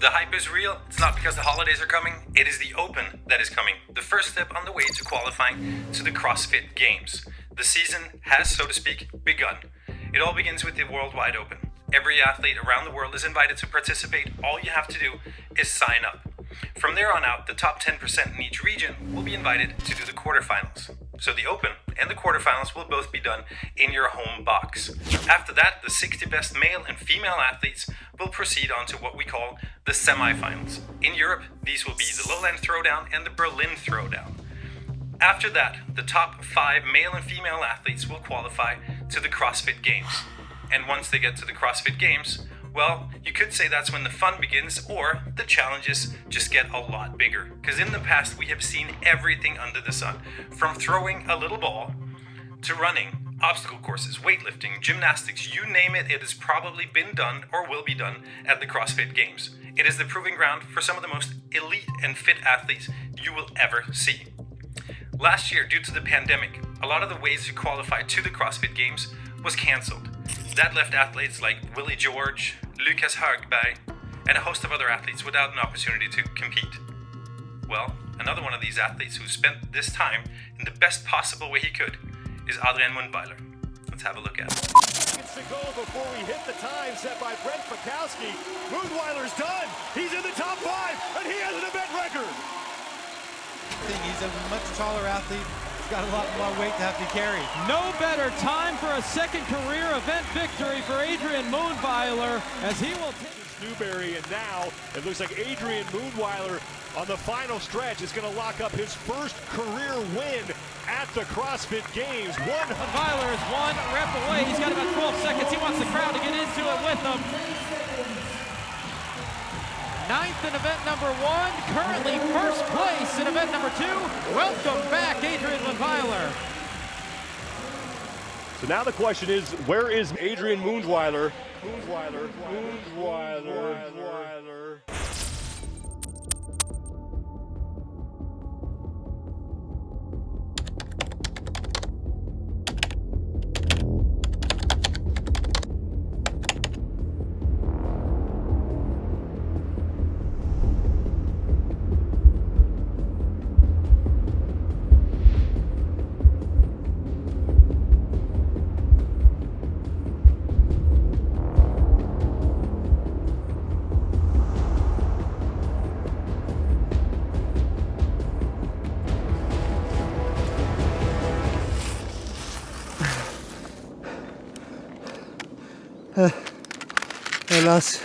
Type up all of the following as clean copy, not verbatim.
the hype is real, it's not because the holidays are coming, it is the Open that is coming. The first step on the way to qualifying to the CrossFit Games. The season has, so to speak, begun. It all begins with the Worldwide Open. Every athlete around the world is invited to participate. All you have to do is sign up. From there on out, the top 10% in each region will be invited to do the quarterfinals. So the Open and the quarterfinals will both be done in your home box. After that, the 60 best male and female athletes will proceed on to what we call the semifinals. In Europe, these will be the Lowland Throwdown and the Berlin Throwdown. After that, the top 5 male and female athletes will qualify to the CrossFit Games. And once they get to the CrossFit Games, well, you could say that's when the fun begins, or the challenges just get a lot bigger. Because in the past, we have seen everything under the sun, from throwing a little ball to running, obstacle courses, weightlifting, gymnastics, you name it, it has probably been done or will be done at the CrossFit Games. It is the proving ground for some of the most elite and fit athletes you will ever see. Last year, due to the pandemic, a lot of the ways to qualify to the CrossFit Games was cancelled. That left athletes like Willie George, Lucas Högberg, and a host of other athletes without an opportunity to compete. Well, another one of these athletes who spent this time in the best possible way he could is Adrian Mundwiler. Let's have a look at it. Seconds to go before we hit the time set by Brent Bukowski. Mundwiler's done. He's in the top 5, and he has an event record. He's a much taller athlete. He's got a lot more weight to have to carry. No better time for a second career event victory for Adrian Mundwiler as he will take Newberry, and now it looks like Adrian Mundwiler on the final stretch is going to lock up his first career win at the CrossFit Games. Mundwiler is 1 rep away. He's got about 12 seconds. He wants the crowd to get into it with him. 9th in event number 1, currently first place in event number 2. Welcome back, Adrian Mundwiler. So now the question is, where is Adrian Mundwiler? Mundwiler. Alas,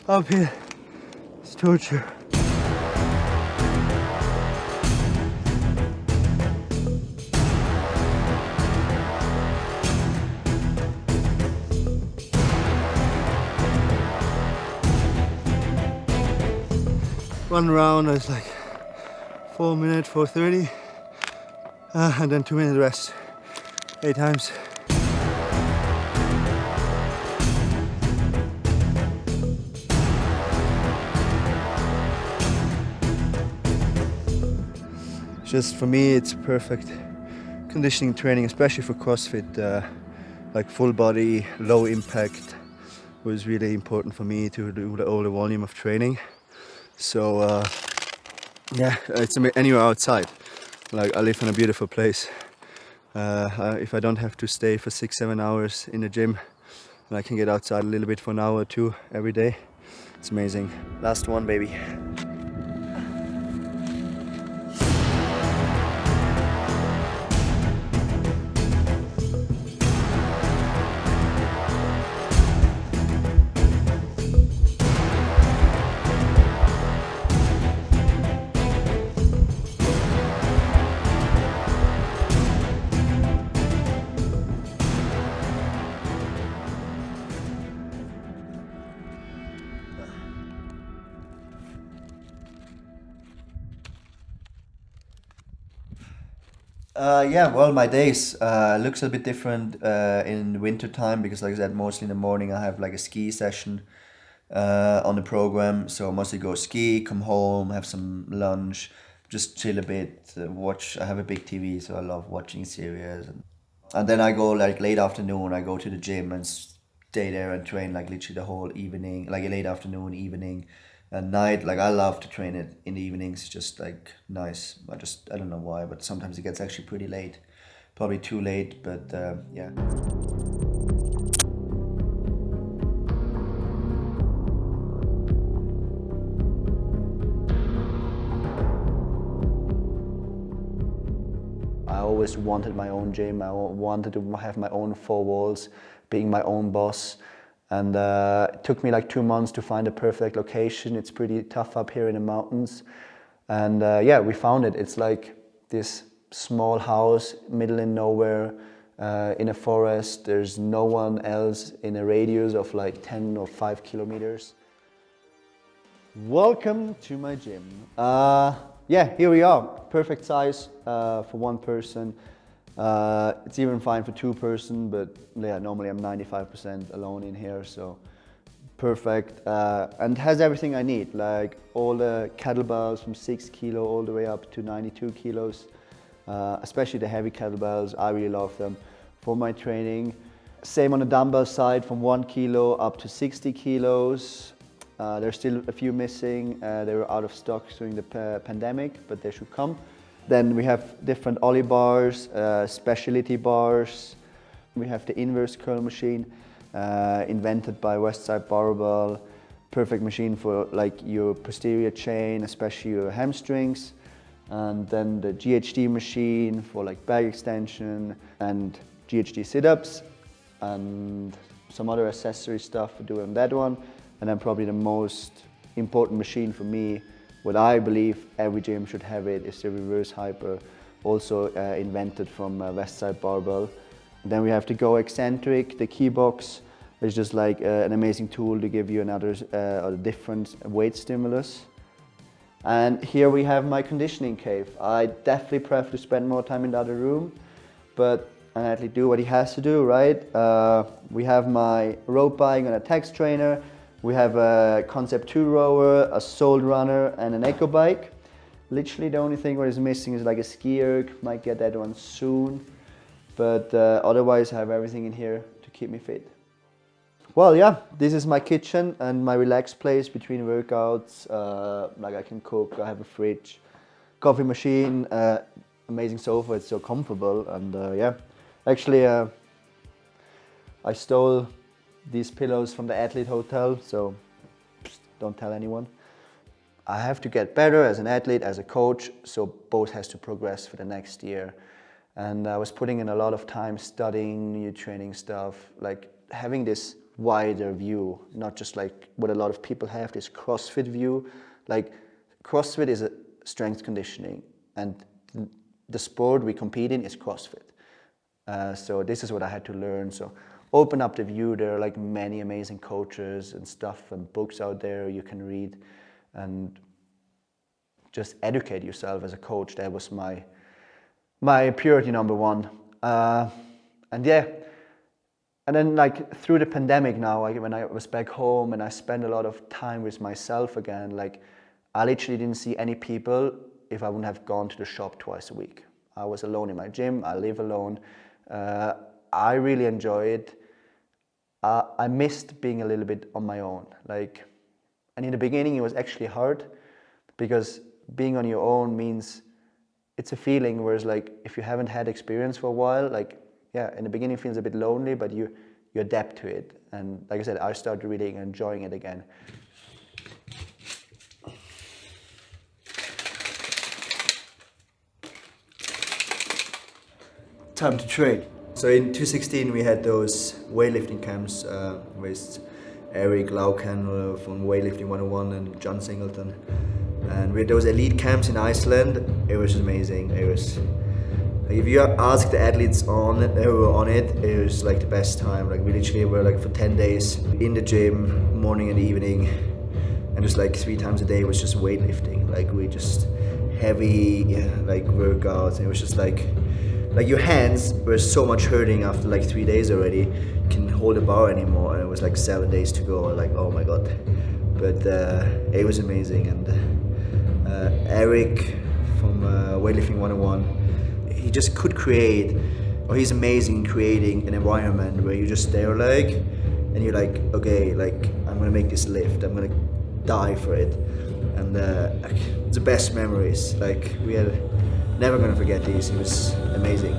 up here, it's torture. One round is like 4 minutes, 4:30, and then 2 minute rest, 8 times. Just for me, it's perfect conditioning training, especially for CrossFit. Like full body, low impact was really important for me to do all the volume of training. So yeah, it's anywhere outside. Like I live in a beautiful place. If I don't have to stay for 6-7 hours in the gym, and I can get outside a little bit for an hour or 2 every day, it's amazing. Last one, baby. Yeah, well, my days looks a bit different in winter time because, like I said, mostly in the morning I have like a ski session on the program. So I mostly go ski, come home, have some lunch, just chill a bit, watch. I have a big TV, so I love watching series. And then I go like late afternoon, I go to the gym and stay there and train like literally the whole evening, like a late afternoon, evening. at night. Like I love to train it in the evenings. It's just like nice. I don't know why, but sometimes it gets actually pretty late. Probably too late, but yeah. I always wanted my own gym. I wanted to have my own four walls, being my own boss. And it took me like 2 months to find a perfect location. It's pretty tough up here in the mountains. And yeah, we found it. It's like this small house, middle in nowhere, in a forest. There's no one else in a radius of like 10 or 5 kilometers. Welcome to my gym. Yeah, here we are. Perfect size for one person. It's even fine for 2 person, but yeah, normally I'm 95% alone in here, so perfect. And has everything I need, like all the kettlebells from 6 kilo all the way up to 92 kilos. Especially the heavy kettlebells, I really love them for my training. Same on the dumbbell side, from 1 kilo up to 60 kilos. There's still a few missing. They were out of stock during the pandemic, but they should come. Then we have different ollie bars, specialty bars. We have the inverse curl machine, invented by Westside Barbell. Perfect machine for like your posterior chain, especially your hamstrings. And then the GHD machine for like back extension and GHD sit-ups, and some other accessory stuff for doing that one. And then probably the most important machine for me, what I believe every gym should have it, is the reverse hyper, also invented from Westside Barbell. And then we have the Go Eccentric, the key box, which is just like an amazing tool to give you another or different weight stimulus. And here we have my conditioning cave. I definitely prefer to spend more time in the other room, but an athlete do what he has to do, right? We have my rope bike and a text trainer. We have a Concept 2 rower, a Soul runner, and an echo bike. Literally the only thing what is missing is like a ski erg. Might get that one soon, but otherwise I have everything in here to keep me fit. Well, yeah, this is my kitchen and my relaxed place between workouts. Like I can cook, I have a fridge, coffee machine, amazing sofa, it's so comfortable. And yeah, actually I stole these pillows from the Athlete Hotel, so don't tell anyone. I have to get better as an athlete, as a coach, so both has to progress for the next year. And I was putting in a lot of time studying new training stuff, like having this wider view, not just like what a lot of people have, this CrossFit view. Like CrossFit is a strength conditioning, and the sport we compete in is CrossFit. So this is what I had to learn. So open up the view. There are like many amazing coaches and stuff and books out there you can read, and just educate yourself as a coach. That was my priority number one. And yeah, and then like through the pandemic now, when I was back home and I spent a lot of time with myself again, like I literally didn't see any people if I wouldn't have gone to the shop twice a week. I was alone in my gym, I live alone. I really enjoy it. I missed being a little bit on my own. Like, and in the beginning it was actually hard, because being on your own means it's a feeling, whereas like if you haven't had experience for a while, like yeah, in the beginning it feels a bit lonely, but you adapt to it. And like I said, I started really enjoying it again. Time to train. So in 2016 we had those weightlifting camps with Eric Lauken from Weightlifting 101 and John Singleton. And we had those elite camps in Iceland. It was amazing. It was, if you ask the athletes who were on it, it was like the best time. Like we literally were like for 10 days in the gym, morning and evening, and just like 3 times a day was just weightlifting. Like we just heavy, like workouts. And it was just like your hands were so much hurting after like 3 days already. You can't hold a bar anymore, and it was like 7 days to go. Like, oh my god. But it was amazing. And Eric from Weightlifting 101, he just could create, or he's amazing in creating an environment where you just there like, and you're like, okay, like I'm gonna make this lift, I'm gonna die for it. And the best memories, like we are never gonna forget these. It was amazing.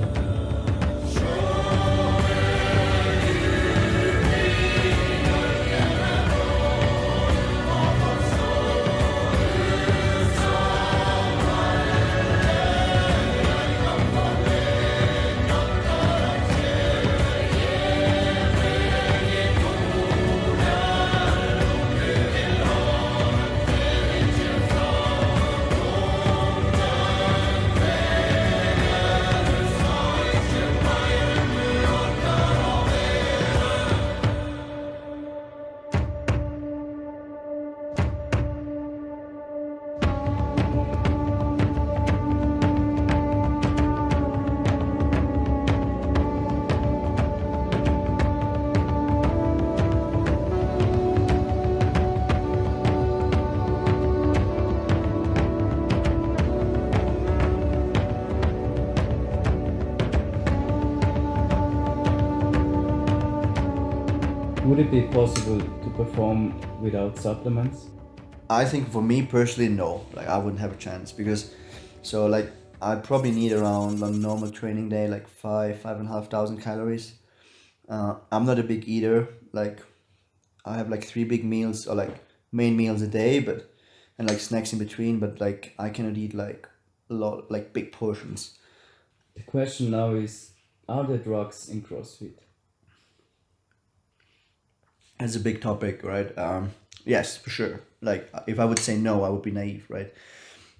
Would it be possible to perform without supplements? I think for me personally, no. Like I wouldn't have a chance because, so like I probably need around a normal training day like 5,500 calories. I'm not a big eater. Like I have like 3 big meals or like main meals a day, but and like snacks in between. But like I cannot eat like a lot, like big portions. The question now is, are there drugs in CrossFit? It's a big topic, right? Yes, for sure. Like if I would say no, I would be naive, right?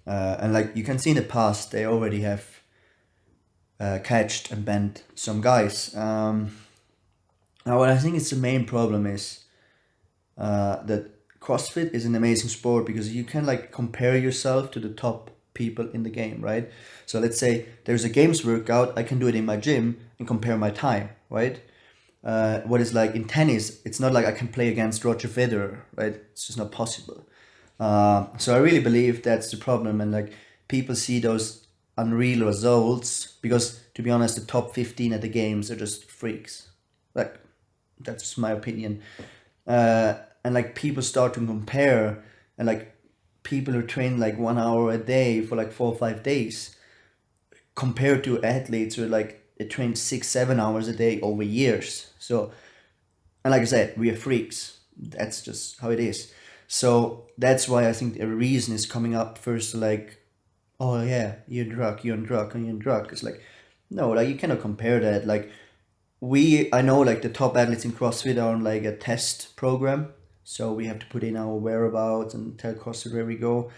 And like you can see in the past, they already have catched and banned some guys. Now, what I think is the main problem is that CrossFit is an amazing sport because you can like compare yourself to the top people in the game, right? So let's say there's a games workout, I can do it in my gym and compare my time, right? What is like in tennis, it's not like I can play against Roger Federer, right? It's just not possible. So I really believe that's the problem, and like people see those unreal results because, to be honest, the top 15 at the games are just freaks. Like that's just my opinion. And like people start to compare, and like people who train like 1 hour a day for like 4 or 5 days, compared to athletes who are like they train 6-7 hours a day over years. So, and like I said, we are freaks. That's just how it is. So that's why I think a reason is coming up first, like, oh yeah, you're drunk. It's like, no, like you cannot compare that. Like I know like the top athletes in CrossFit are on like a test program. So we have to put in our whereabouts and tell CrossFit where we go.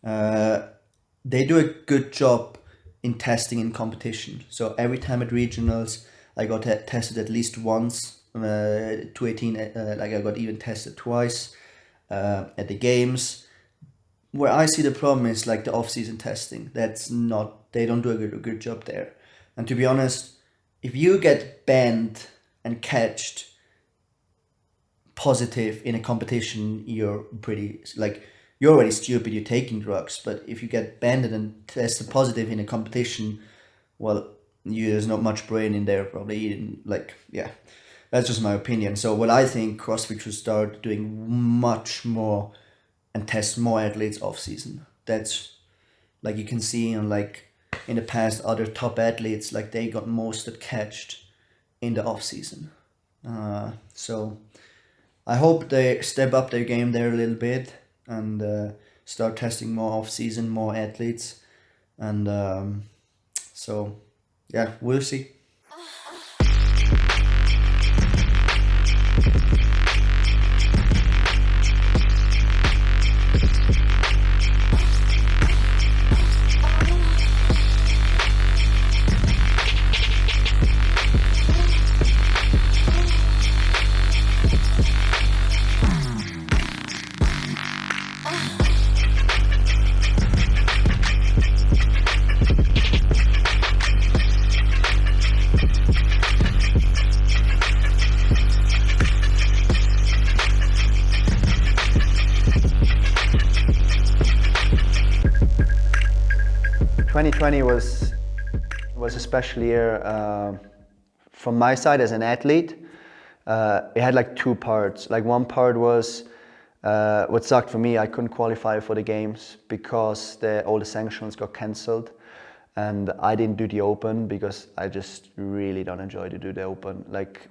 They do a good job in testing in competition. So every time at regionals, I got tested at least once. 218, like I got even tested twice at the games. Where I see the problem is like the off-season testing. They don't do a good job there. And to be honest, if you get banned and catched positive in a competition, you're already stupid, you're taking drugs. But if you get banned and tested positive in a competition, well, there's not much brain in there probably. Like, yeah, that's just my opinion. So what I think CrossFit should start doing much more and test more athletes off season. That's like you can see on like in the past other top athletes, like they got most of catched in the off season. So I hope they step up their game there a little bit and start testing more off season, more athletes, and so yeah, we'll see. 2020 was a special year from my side as an athlete. It had like two parts. Like one part was What sucked for me, I couldn't qualify for the games because all the sanctions got cancelled, and I didn't do the Open because I just really don't enjoy to do the Open. Like,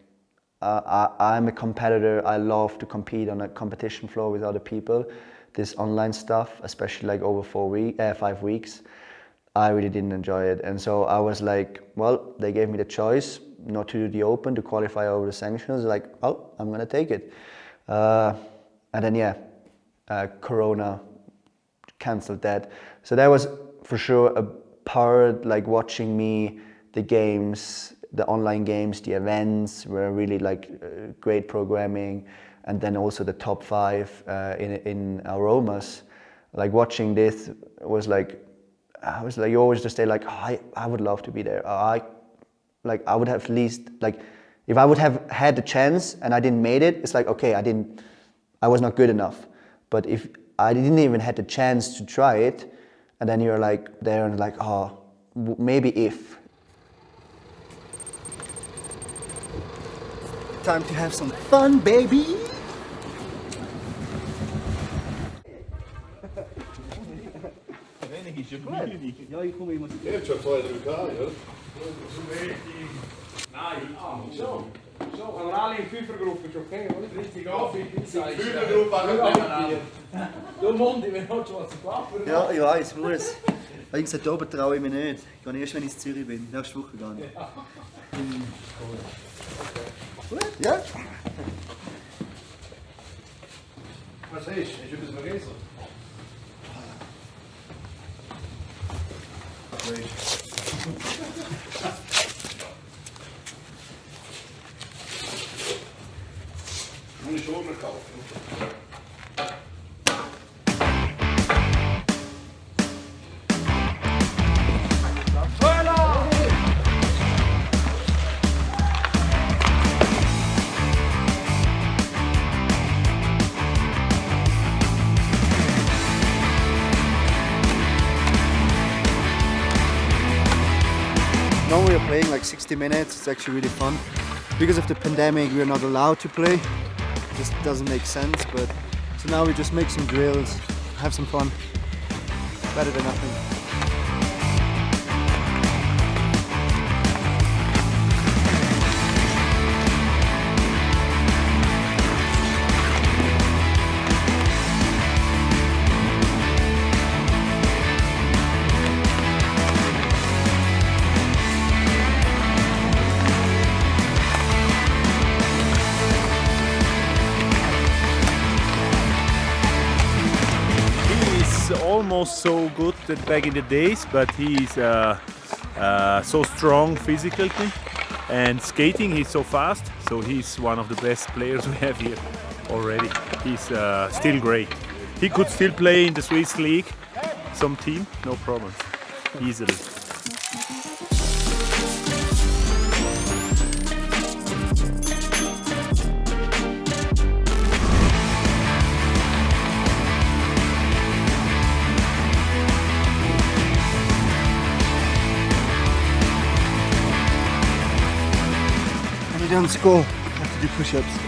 I'm a competitor. I love to compete on a competition floor with other people. This online stuff, especially like over 5 weeks, I really didn't enjoy it. And so I was like, well, they gave me the choice not to do the Open, to qualify over the sanctions. Like, oh, I'm gonna take it. And then Corona cancelled that. So that was for sure a part, like watching me, the games, the online games, the events were really like great programming. And then also the top 5 in Aromas. Like watching this was like, I was like, you always just say like, oh, I would love to be there. I would have at least, like, if I would have had the chance and I didn't made it, it's like, okay, I was not good enough. But if I didn't even had the chance to try it, and then you're like there and like, oh, maybe if. Time to have some fun, baby! Ja, ich komme immer. Ich habe schon 2, 3 gehabt, ja. Nein, zo. Zo, gaan we alle in Fünfergruppe, ist okay, oder? Richtig anfinden. Fünfergruppe auch nicht. Du Mundi, wenn du schon was zu klappen. Ja, ich weiß, ich muss. Ich gesagt, oben traue ich mich nicht. Ich gehe erst, wenn ich in Zürich bin. Nächste Woche gar nicht. Ja. Gut, ja? Was ist? Hast du etwas vergessen? Muss ich schon mal kaufen. Now we are playing like 60 minutes. It's actually really fun. Because of the pandemic, we are not allowed to play. This doesn't make sense, but so now we just make some drills, have some fun. Better than nothing. Almost so good back in the days, but he's so strong physically, and skating he's so fast, so he's one of the best players we have here already. He's still great. He could still play in the Swiss league, some team, no problem, easily. Down to go. I have to do push-ups.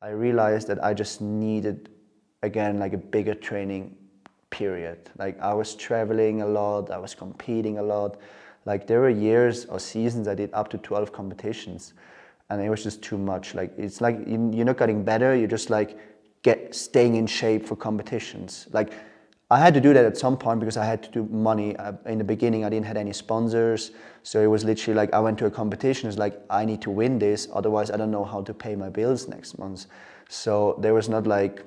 I realized that I just needed, again, like a bigger training period. Like I was traveling a lot, I was competing a lot. Like there were years or seasons I did up to 12 competitions. And it was just too much. Like it's like you're not getting better. You're just like staying in shape for competitions. Like I had to do that at some point because I had to do money. In the beginning, I didn't have any sponsors, so it was literally like I went to a competition. It's like I need to win this, otherwise I don't know how to pay my bills next month. So there was not like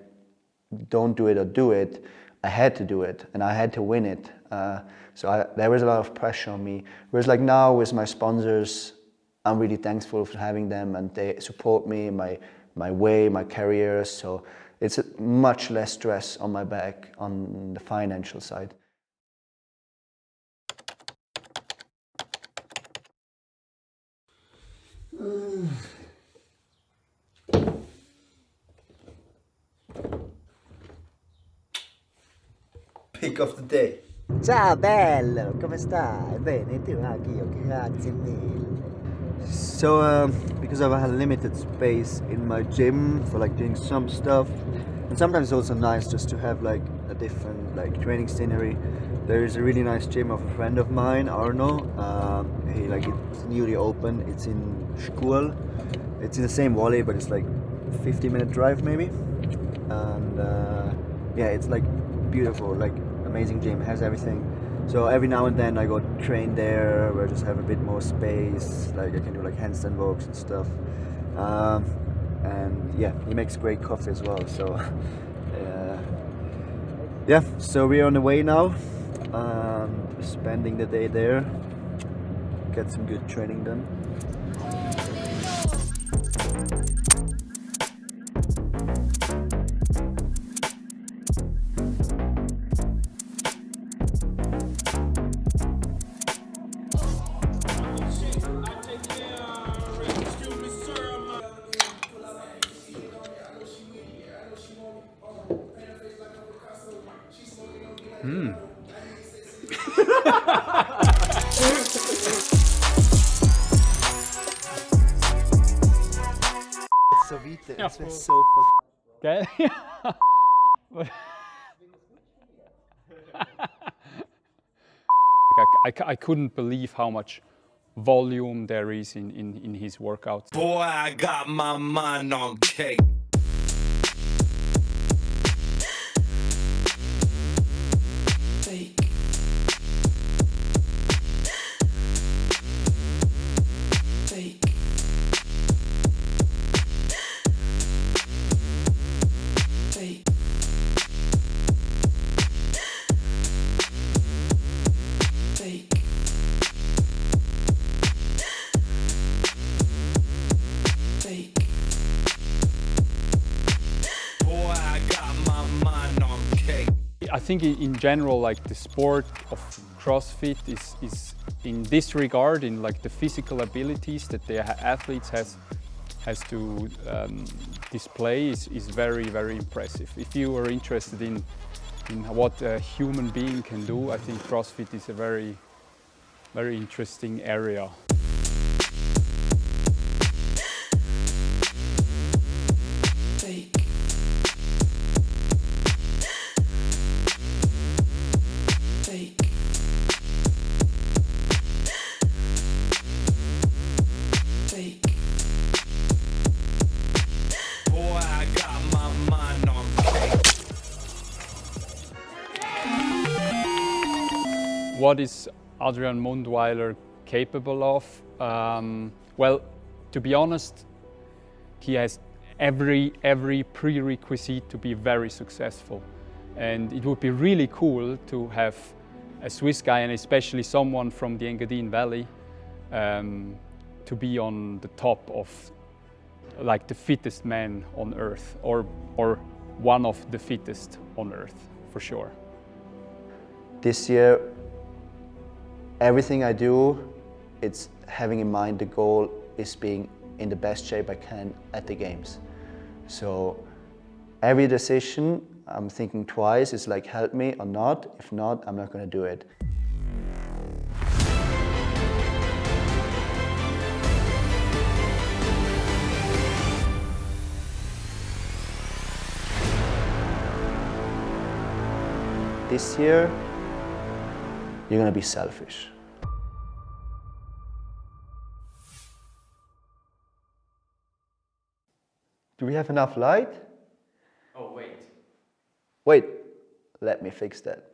don't do it or do it. I had to do it and I had to win it. There was a lot of pressure on me. Whereas like now with my sponsors, I'm really thankful for having them, and they support me in my way, my career. So it's much less stress on my back on the financial side. pick of the day. Ciao bello, come stai? Bene, tu anch'io, grazie mille. So, because I have limited space in my gym for like doing some stuff, and sometimes it's also nice just to have like a different like training scenery. There is a really nice gym of a friend of mine, Arno. It's newly open. It's in Schweiz. It's in the same valley, but it's like a 50-minute drive maybe. And yeah, it's like beautiful, like amazing gym. It has everything. So every now and then I go train there, where I just have a bit more space. Like I can do like handstand walks and stuff. And yeah, he makes great coffee as well. So yeah, so we're on the way now. Spending the day there, get some good training done. So vite, das wäre so Gell? I couldn't believe how much volume there is in his workouts. Boy, I got my mind on cake. I think in general, like the sport of CrossFit is in this regard, in like the physical abilities that the athletes has to display is very, very impressive. If you are interested in what a human being can do, I think CrossFit is a very, very interesting area. What is Adrian Mundwiler capable of? Well, to be honest, he has every prerequisite to be very successful. And it would be really cool to have a Swiss guy, and especially someone from the Engadine Valley, to be on the top of like the fittest man on earth, or one of the fittest on earth, for sure. This year, everything I do, it's having in mind the goal is being in the best shape I can at the games. So every decision I'm thinking twice, is like help me or not. If not, I'm not going to do it. This year, you're going to be selfish. Do we have enough light? Oh, wait. Wait, let me fix that.